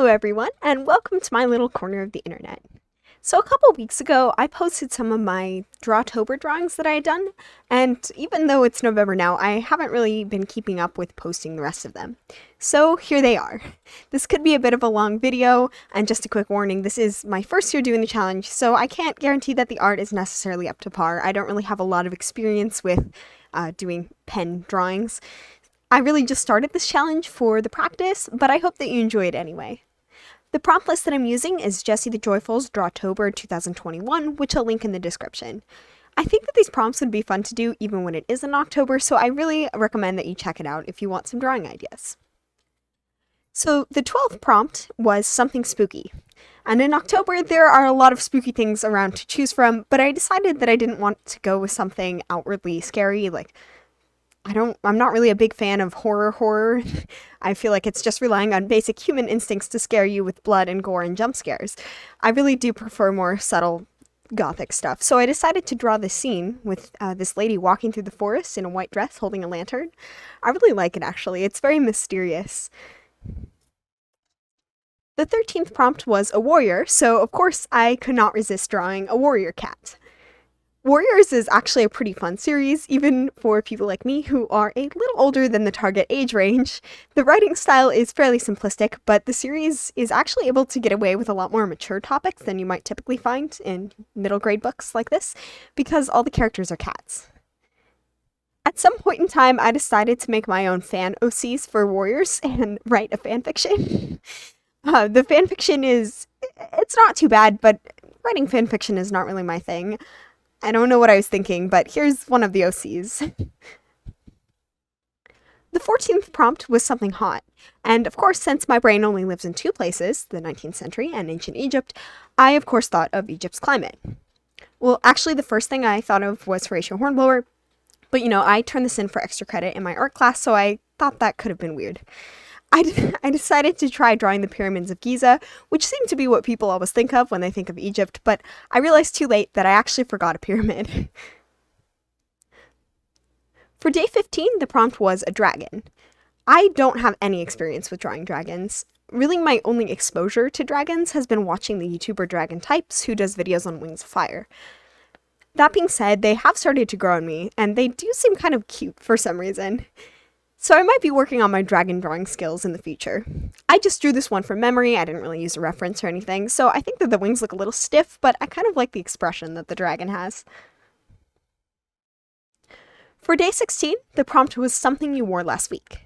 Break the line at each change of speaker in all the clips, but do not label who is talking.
Hello everyone, and welcome to my little corner of the internet. So a couple weeks ago, I posted some of my Drawtober drawings that I had done, and even though it's November now, I haven't really been keeping up with posting the rest of them. So here they are. This could be a bit of a long video, and just a quick warning, this is my first year doing the challenge, so I can't guarantee that the art is necessarily up to par. I don't really have a lot of experience with doing pen drawings. I really just started this challenge for the practice, but I hope that you enjoy it anyway. The prompt list that I'm using is Jessie the Joyful's Drawtober 2021, which I'll link in the description. I think that these prompts would be fun to do even when it isn't October, so I really recommend that you check it out if you want some drawing ideas. So the 12th prompt was something spooky. And in October, there are a lot of spooky things around to choose from, but I decided that I didn't want to go with something outwardly scary, like I'm not really a big fan of horror. I feel like it's just relying on basic human instincts to scare you with blood and gore and jump scares. I really do prefer more subtle gothic stuff. So I decided to draw this scene with this lady walking through the forest in a white dress holding a lantern. I really like it actually. It's very mysterious. The 13th prompt was a warrior, so of course I could not resist drawing a warrior cat. Warriors is actually a pretty fun series, even for people like me who are a little older than the target age range. The writing style is fairly simplistic, but the series is actually able to get away with a lot more mature topics than you might typically find in middle grade books like this, because all the characters are cats. At some point in time, I decided to make my own fan OCs for Warriors and write a fanfiction. The fanfiction it's not too bad, but writing fanfiction is not really my thing. I don't know what I was thinking, but here's one of the OCs. The 14th prompt was something hot, and of course, since my brain only lives in two places, the 19th century and ancient Egypt, I of course thought of Egypt's climate. Well, actually the first thing I thought of was Horatio Hornblower, but I turned this in for extra credit in my art class, so I thought that could have been weird. I decided to try drawing the pyramids of Giza, which seemed to be what people always think of when they think of Egypt, but I realized too late that I actually forgot a pyramid. For day 15, the prompt was a dragon. I don't have any experience with drawing dragons. Really, my only exposure to dragons has been watching the YouTuber Dragon Types, who does videos on Wings of Fire. That being said, they have started to grow on me, and they do seem kind of cute for some reason. So I might be working on my dragon drawing skills in the future. I just drew this one from memory, I didn't really use a reference or anything, so I think that the wings look a little stiff, but I kind of like the expression that the dragon has. For day 16, the prompt was something you wore last week.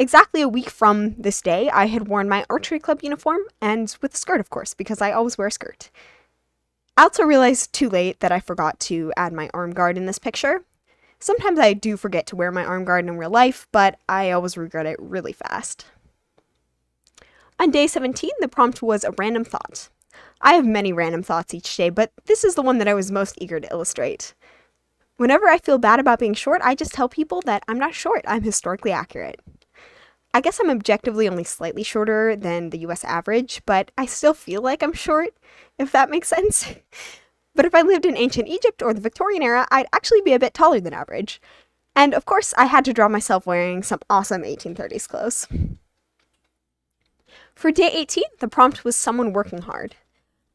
Exactly a week from this day, I had worn my archery club uniform, and with a skirt of course, because I always wear a skirt. I also realized too late that I forgot to add my arm guard in this picture. Sometimes I do forget to wear my arm guard in real life, but I always regret it really fast. On day 17, the prompt was a random thought. I have many random thoughts each day, but this is the one that I was most eager to illustrate. Whenever I feel bad about being short, I just tell people that I'm not short, I'm historically accurate. I guess I'm objectively only slightly shorter than the US average, but I still feel like I'm short, if that makes sense. But if I lived in ancient Egypt or the Victorian era, I'd actually be a bit taller than average. And of course, I had to draw myself wearing some awesome 1830s clothes. For day 18, the prompt was someone working hard.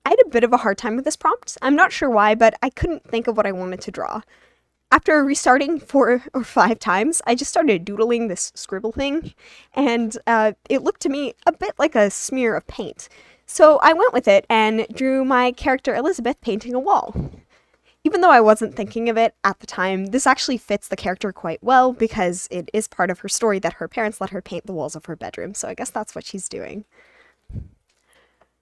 I had a bit of a hard time with this prompt. I'm not sure why, but I couldn't think of what I wanted to draw. After restarting 4 or 5 times, I just started doodling this scribble thing, and it looked to me a bit like a smear of paint. So I went with it and drew my character Elizabeth painting a wall. Even though I wasn't thinking of it at the time, this actually fits the character quite well because it is part of her story that her parents let her paint the walls of her bedroom, so I guess that's what she's doing.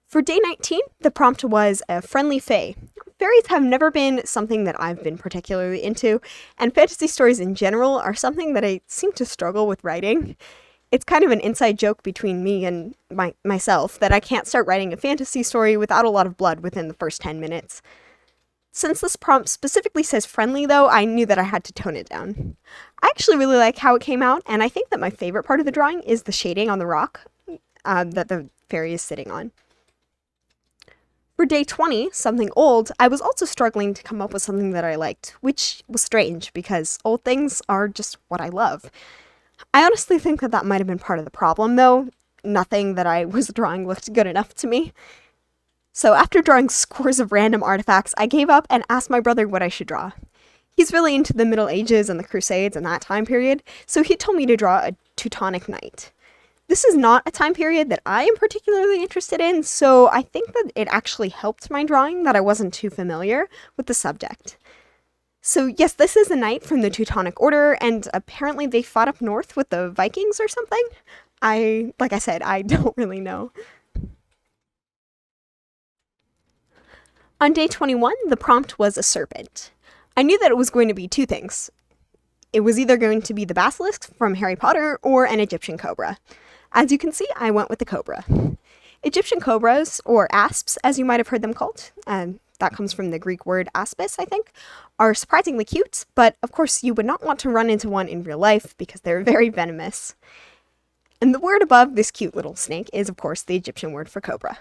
For day 19, the prompt was a friendly fae. Fairies have never been something that I've been particularly into, and fantasy stories in general are something that I seem to struggle with writing. It's kind of an inside joke between me and myself that I can't start writing a fantasy story without a lot of blood within the first 10 minutes. Since this prompt specifically says friendly though, I knew that I had to tone it down. I actually really like how it came out, and I think that my favorite part of the drawing is the shading on the rock that the fairy is sitting on. For day 20, something old, I was also struggling to come up with something that I liked, which was strange because old things are just what I love. I honestly think that might have been part of the problem, though. nothing that I was drawing looked good enough to me. So after drawing scores of random artifacts, I gave up and asked my brother what I should draw. He's really into the Middle Ages and the Crusades and that time period, so he told me to draw a Teutonic Knight. This is not a time period that I am particularly interested in, so I think that it actually helped my drawing that I wasn't too familiar with the subject. So yes, this is a knight from the Teutonic Order, and apparently they fought up north with the Vikings or something. Like I said, I don't really know. On day 21, the prompt was a serpent. I knew that it was going to be two things. It was either going to be the basilisk from Harry Potter or an Egyptian cobra. As you can see, I went with the cobra. Egyptian cobras, or asps as you might have heard them called, that comes from the Greek word aspis, I think, are surprisingly cute, but of course you would not want to run into one in real life because they're very venomous. And the word above this cute little snake is, of course, the Egyptian word for cobra.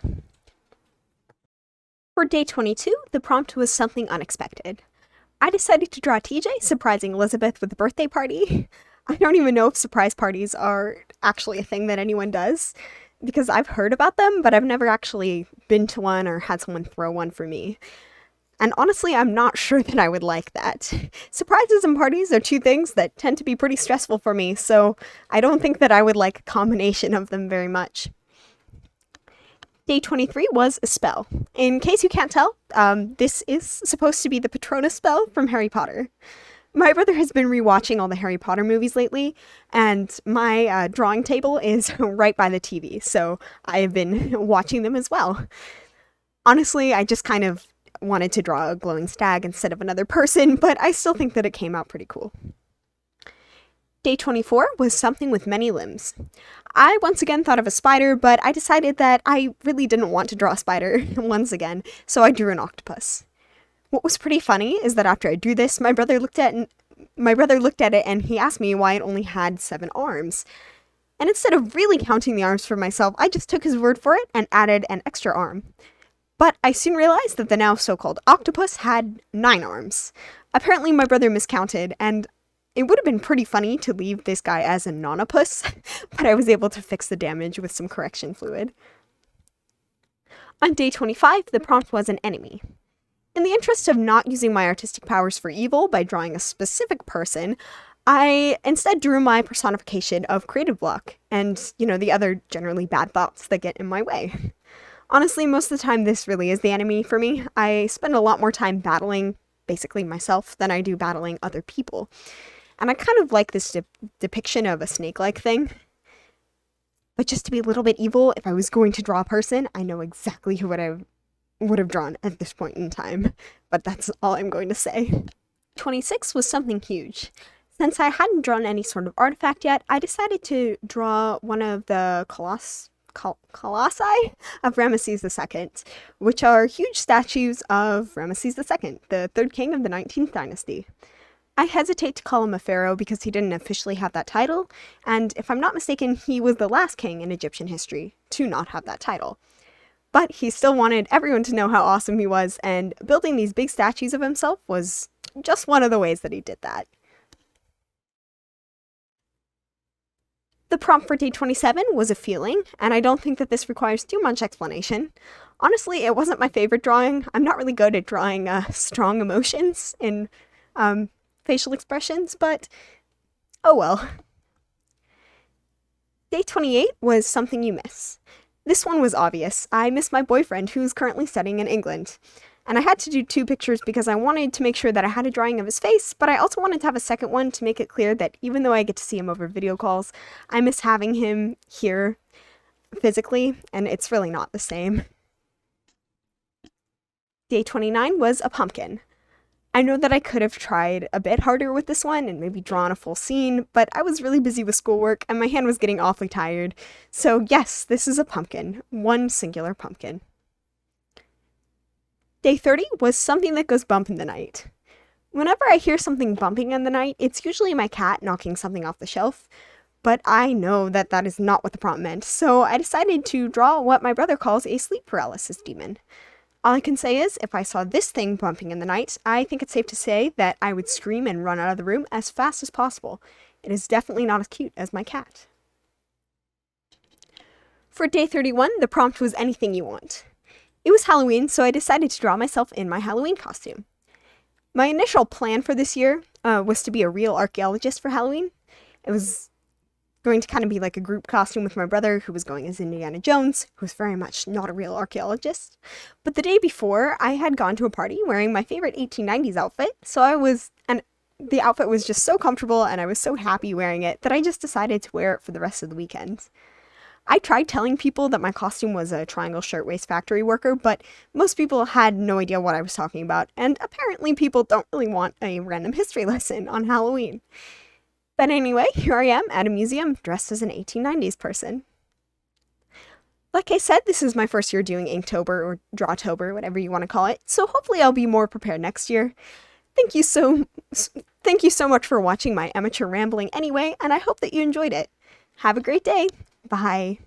For day 22, the prompt was something unexpected. I decided to draw TJ surprising Elizabeth with a birthday party. I don't even know if surprise parties are actually a thing that anyone does, because I've heard about them, but I've never actually been to one or had someone throw one for me. And honestly, I'm not sure that I would like that. Surprises and parties are two things that tend to be pretty stressful for me, so I don't think that I would like a combination of them very much. Day 23 was a spell. In case you can't tell, this is supposed to be the Patronus spell from Harry Potter. My brother has been rewatching all the Harry Potter movies lately, and my drawing table is right by the TV, so I have been watching them as well. Honestly, I just kind of wanted to draw a glowing stag instead of another person, but I still think that it came out pretty cool. Day 24 was something with many limbs. I once again thought of a spider, but I decided that I really didn't want to draw a spider once again, so I drew an octopus. What was pretty funny is that after I drew this, my brother looked at it and he asked me why it only had 7 arms. And instead of really counting the arms for myself, I just took his word for it and added an extra arm. But I soon realized that the now so-called octopus had 9 arms. Apparently my brother miscounted, and it would have been pretty funny to leave this guy as a nonopus, but I was able to fix the damage with some correction fluid. On day 25, the prompt was an enemy. In the interest of not using my artistic powers for evil by drawing a specific person, I instead drew my personification of creative block and, the other generally bad thoughts that get in my way. Honestly, most of the time this really is the enemy for me. I spend a lot more time battling, basically myself, than I do battling other people. And I kind of like this depiction of a snake-like thing. But just to be a little bit evil, if I was going to draw a person, I know exactly who I would have drawn at this point in time. But that's all I'm going to say. 26 was something huge. Since I hadn't drawn any sort of artifact yet, I decided to draw one of the colossi of Ramesses II, which are huge statues of Ramesses II, the third king of the 19th dynasty. I hesitate to call him a pharaoh because he didn't officially have that title, and if I'm not mistaken, he was the last king in Egyptian history to not have that title. But he still wanted everyone to know how awesome he was, and building these big statues of himself was just one of the ways that he did that. The prompt for day 27 was a feeling, and I don't think that this requires too much explanation. Honestly, it wasn't my favorite drawing. I'm not really good at drawing strong emotions in facial expressions, but oh well. Day 28 was something you miss. This one was obvious. I miss my boyfriend, who's currently studying in England. And I had to do 2 pictures because I wanted to make sure that I had a drawing of his face, but I also wanted to have a second one to make it clear that even though I get to see him over video calls, I miss having him here physically, and it's really not the same. Day 29 was a pumpkin. I know that I could have tried a bit harder with this one and maybe drawn a full scene, but I was really busy with schoolwork and my hand was getting awfully tired. So yes, this is a pumpkin. One singular pumpkin. Day 30 was something that goes bump in the night. Whenever I hear something bumping in the night, it's usually my cat knocking something off the shelf, but I know that that is not what the prompt meant, so I decided to draw what my brother calls a sleep paralysis demon. All I can say is, if I saw this thing bumping in the night, I think it's safe to say that I would scream and run out of the room as fast as possible. It is definitely not as cute as my cat. For day 31, the prompt was anything you want. It was Halloween, so I decided to draw myself in my Halloween costume. My initial plan for this year was to be a real archaeologist for Halloween. It was going to kind of be like a group costume with my brother, who was going as Indiana Jones, who's very much not a real archaeologist. But the day before, I had gone to a party wearing my favorite 1890s outfit, and the outfit was just so comfortable and I was so happy wearing it that I just decided to wear it for the rest of the weekend. I tried telling people that my costume was a Triangle Shirtwaist Factory worker, but most people had no idea what I was talking about, and apparently people don't really want a random history lesson on Halloween. But anyway, here I am at a museum dressed as an 1890s person. Like I said, this is my first year doing Inktober or Drawtober, whatever you want to call it, so hopefully I'll be more prepared next year. Thank you so much for watching my amateur rambling anyway, and I hope that you enjoyed it. Have a great day. Bye.